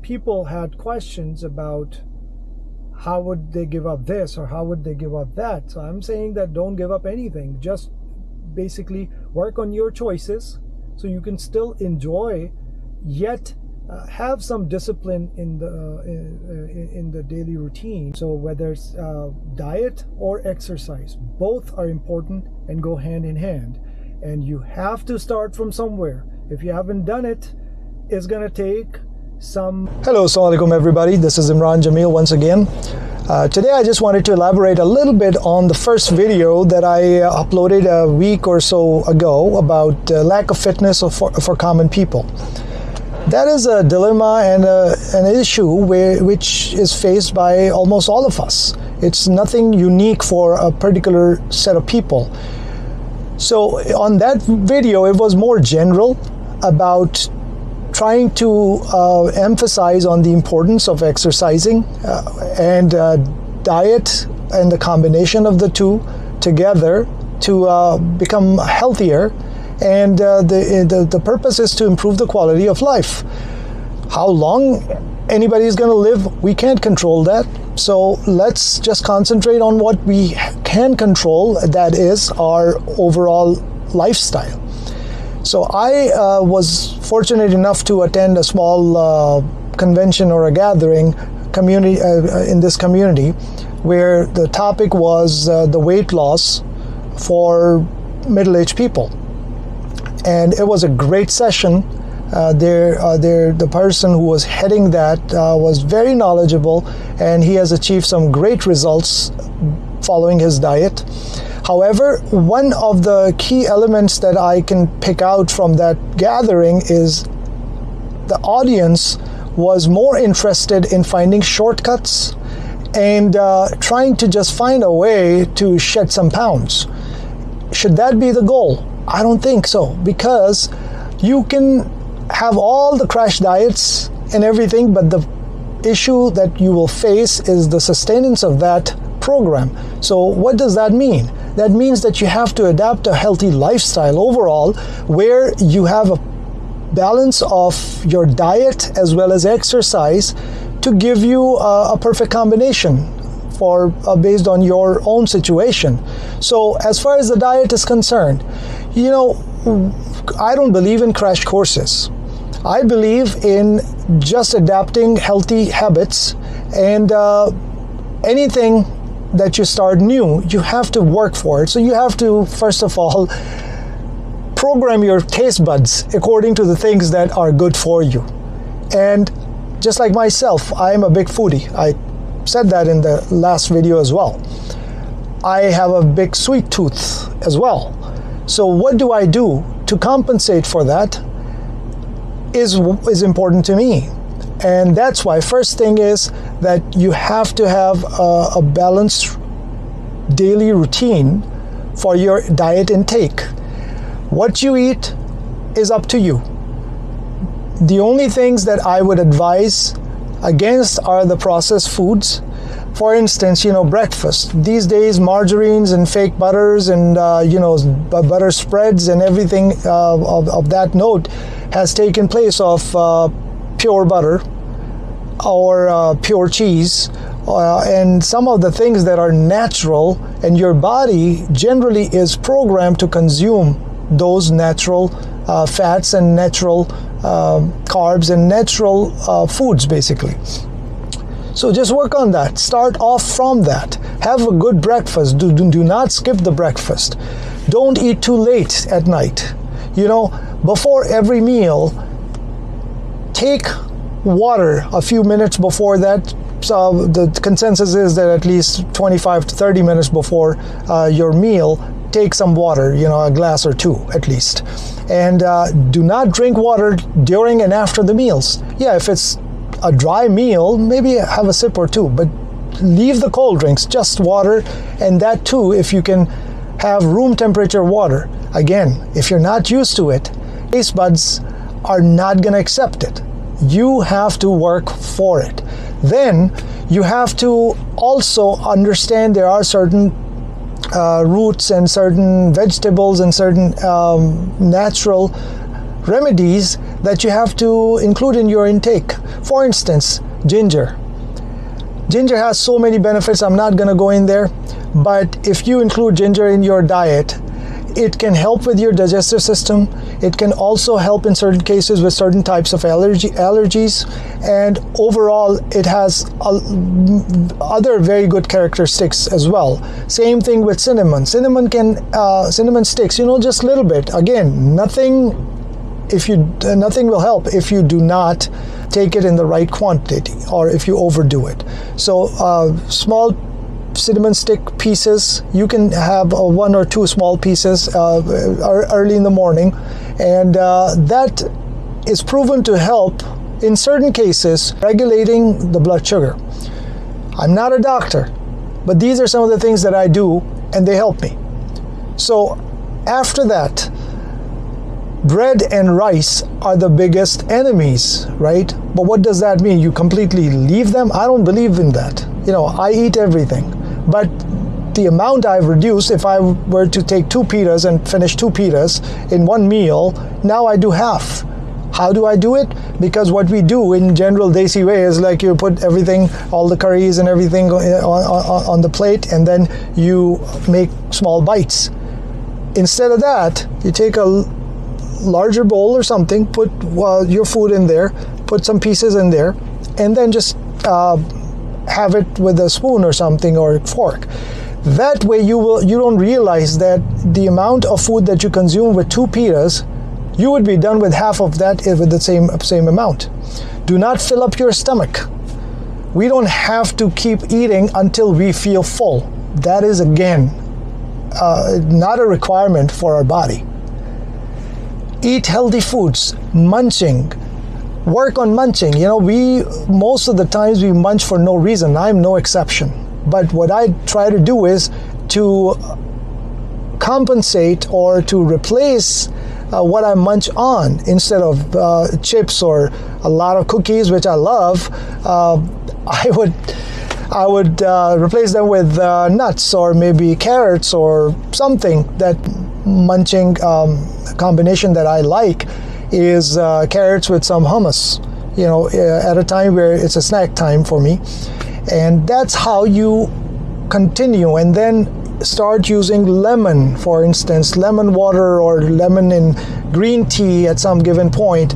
people had questions about how would they give up this or how would they give up that. So I'm saying that don't give up anything. Just basically work on your choices so you can still enjoy, yet have some discipline in the daily routine. So whether it's diet or exercise, both are important and go hand in hand. And you have to start from somewhere. If you haven't done it, it's gonna take some... Hello, assalamu alaikum everybody. This is Imran Jamil once again. Today I just wanted to elaborate a little bit on the first video that I uploaded a week or so ago about lack of fitness for common people. That is a dilemma and an issue which is faced by almost all of us. It's nothing unique for a particular set of people. So on that video, it was more general about trying to emphasize on the importance of exercising and diet, and the combination of the two together to become healthier. And the purpose is to improve the quality of life. How long anybody is going to live, we can't control that. So let's just concentrate on what we can control, that is our overall lifestyle. So I was fortunate enough to attend a small convention or a gathering in this community where the topic was the weight loss for middle-aged people. And it was a great session. The person who was heading that was very knowledgeable, and he has achieved some great results following his diet. However, one of the key elements that I can pick out from that gathering is the audience was more interested in finding shortcuts and trying to just find a way to shed some pounds. Should that be the goal? I don't think so, because you can have all the crash diets and everything, but the issue that you will face is the sustenance of that program. So what does that mean? That means that you have to adapt a healthy lifestyle overall, where you have a balance of your diet as well as exercise to give you a perfect combination for based on your own situation. So as far as the diet is concerned, you know, I don't believe in crash courses. I believe in just adapting healthy habits, and anything that you start new, you have to work for it. So you have to, first of all, program your taste buds according to the things that are good for you. And just like myself, I am a big foodie. I said that in the last video as well. I have a big sweet tooth as well. So what do I do to compensate for that is important to me. And that's why first thing is that you have to have a balanced daily routine for your diet intake. What you eat is up to you. The only things that I would advise against are the processed foods. For instance, you know, breakfast. These days, margarines and fake butters and, you know, butter spreads and everything of that note has taken place of pure butter or pure cheese and some of the things that are natural, and your body generally is programmed to consume those natural fats and natural carbs and natural foods basically. So just work on that. Start off from that. Have a good breakfast. Do not skip the breakfast. Don't eat too late at night. You know, before every meal, take water a few minutes before that. So the consensus is that at least 25 to 30 minutes before your meal, take some water, you know, a glass or two at least. And do not drink water during and after the meals. Yeah, if it's a dry meal, maybe have a sip or two, but leave the cold drinks, just water, and that too if you can have room temperature water. Again, if you're not used to it, taste buds are not going to accept it. You have to work for it. Then you have to also understand there are certain roots and certain vegetables and certain natural remedies that you have to include in your intake. For instance, ginger. Ginger has so many benefits, I'm not going to go in there, but if you include ginger in your diet, it can help with your digestive system. It can also help in certain cases with certain types of allergies, and overall it has other very good characteristics as well. Same thing with cinnamon. Cinnamon sticks, just a little bit. Again, nothing will help if you do not take it in the right quantity or if you overdo it. So small cinnamon stick pieces, you can have 1 or 2 small pieces early in the morning, and that is proven to help in certain cases regulating the blood sugar. I'm not a doctor, but these are some of the things that I do and they help me. So after that, bread and rice are the biggest enemies, right? But what does that mean? You completely leave them? I don't believe in that. I eat everything. But the amount I've reduced, if I were to take 2 pitas and finish 2 pitas in one meal, now I do half. How do I do it? Because what we do in general Desi way is like you put everything, all the curries and everything on the plate, and then you make small bites. Instead of that, you take a larger bowl or something, put your food in there, put some pieces in there, and then just have it with a spoon or something or a fork. That way you don't realize that the amount of food that you consume with 2 pitas, you would be done with half of that with the same amount. Do not fill up your stomach. We don't have to keep eating until we feel full. That is, again, not a requirement for our body. Eat healthy foods, munching. Work on munching. Most of the times we munch for no reason. I'm no exception. But what I try to do is to compensate or to replace what I munch on. Instead of chips or a lot of cookies, which I love, I would replace them with nuts or maybe carrots or something. That munching combination that I like is carrots with some hummus, at a time where it's a snack time for me. And that's how you continue, and then start using lemon, for instance, lemon water or lemon in green tea at some given point.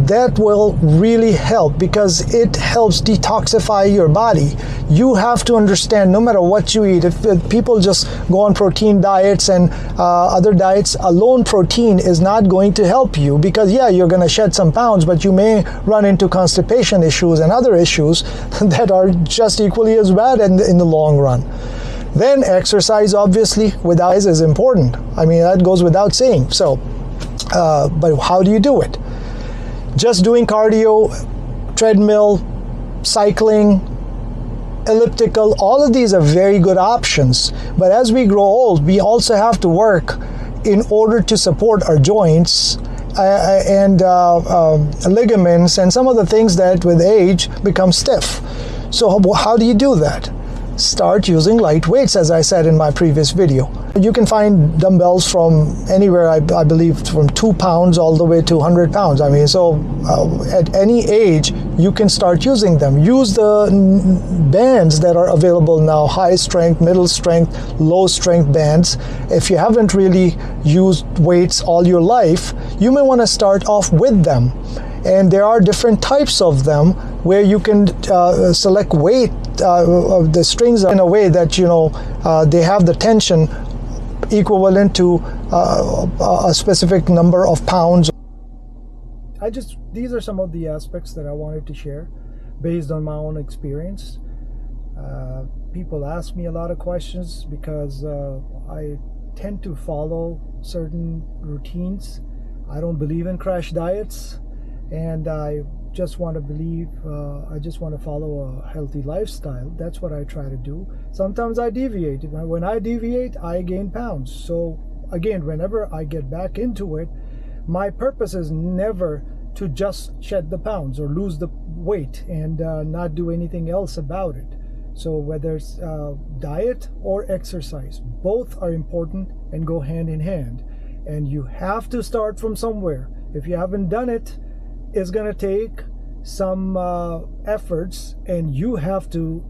That will really help because it helps detoxify your body. You have to understand, no matter what you eat, if people just go on protein diets and other diets, alone protein is not going to help you, because you're going to shed some pounds, but you may run into constipation issues and other issues that are just equally as bad in the long run. Then exercise, obviously, without is important. I mean, that goes without saying. So, but how do you do it? Just doing cardio, treadmill, cycling, elliptical, all of these are very good options. But as we grow old, we also have to work in order to support our joints and ligaments and some of the things that with age become stiff. So how do you do that? Start using light weights, as I said in my previous video. You can find dumbbells from anywhere, I believe, from 2 pounds all the way to 100 pounds. I mean, so at any age, you can start using them. Use the bands that are available now, high strength, middle strength, low strength bands. If you haven't really used weights all your life, you may want to start off with them. And there are different types of them where you can select weight of the strings in a way that they have the tension equivalent to a specific number of pounds. These are some of the aspects that I wanted to share based on my own experience. People ask me a lot of questions because I tend to follow certain routines. I don't believe in crash diets, and I just want to follow a healthy lifestyle. That's what I try to do. Sometimes I deviate. When I deviate, I gain pounds. So again, whenever I get back into it, my purpose is never to just shed the pounds or lose the weight and not do anything else about it. So whether it's diet or exercise, both are important and go hand in hand. And you have to start from somewhere. If you haven't done it, it's going to take some efforts, and you have to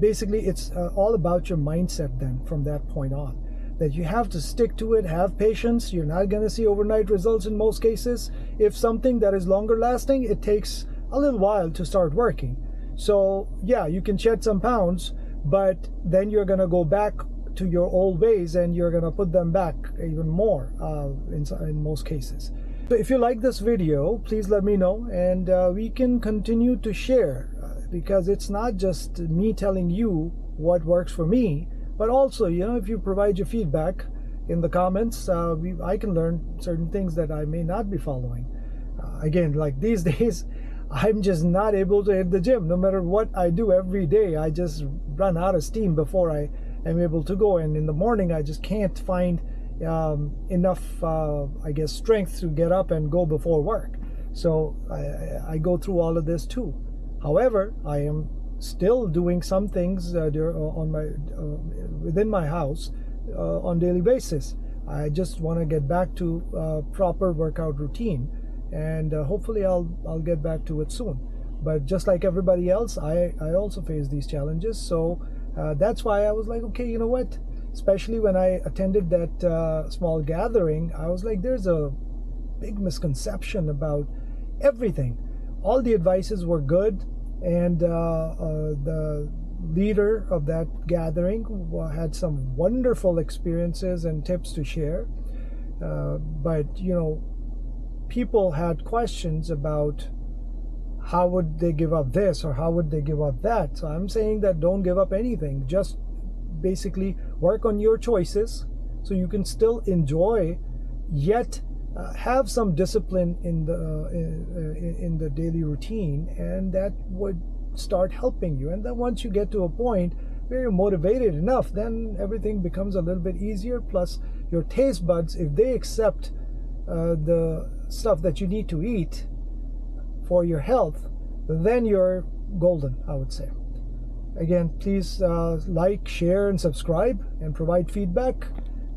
basically, it's all about your mindset then from that point on, that you have to stick to it, have patience. You're not going to see overnight results in most cases. If something that is longer lasting, it takes a little while to start working. So yeah, you can shed some pounds, but then you're going to go back to your old ways and you're going to put them back even more in most cases. So if you like this video, please let me know, and we can continue to share, because it's not just me telling you what works for me, but also, you know, if you provide your feedback in the comments, I can learn certain things that I may not be following. Again, like these days, I'm just not able to hit the gym. No matter what I do every day, I just run out of steam before I am able to go. And in the morning, I just can't find enough, I guess, strength to get up and go before work. So I go through all of this too. However, I am still doing some things within my house on daily basis. I just want to get back to proper workout routine, and hopefully I'll get back to it soon. But just like everybody else, I also face these challenges. So that's why I was like, okay, you know what? Especially when I attended that small gathering, I was like, there's a big misconception about everything. All the advices were good, and the leader of that gathering had some wonderful experiences and tips to share. But, you know, people had questions about how would they give up this or how would they give up that. So I'm saying that don't give up anything. Just basically work on your choices so you can still enjoy, yet have some discipline in the daily routine, and that would start helping you. And then once you get to a point where you're motivated enough, then everything becomes a little bit easier. Plus your taste buds, if they accept the stuff that you need to eat for your health, then you're golden, I would say. Again, please like, share, and subscribe, and provide feedback,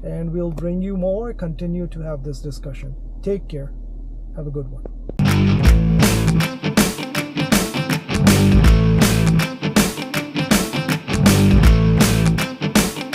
and we'll bring you more, continue to have this discussion. Take care. Have a good one.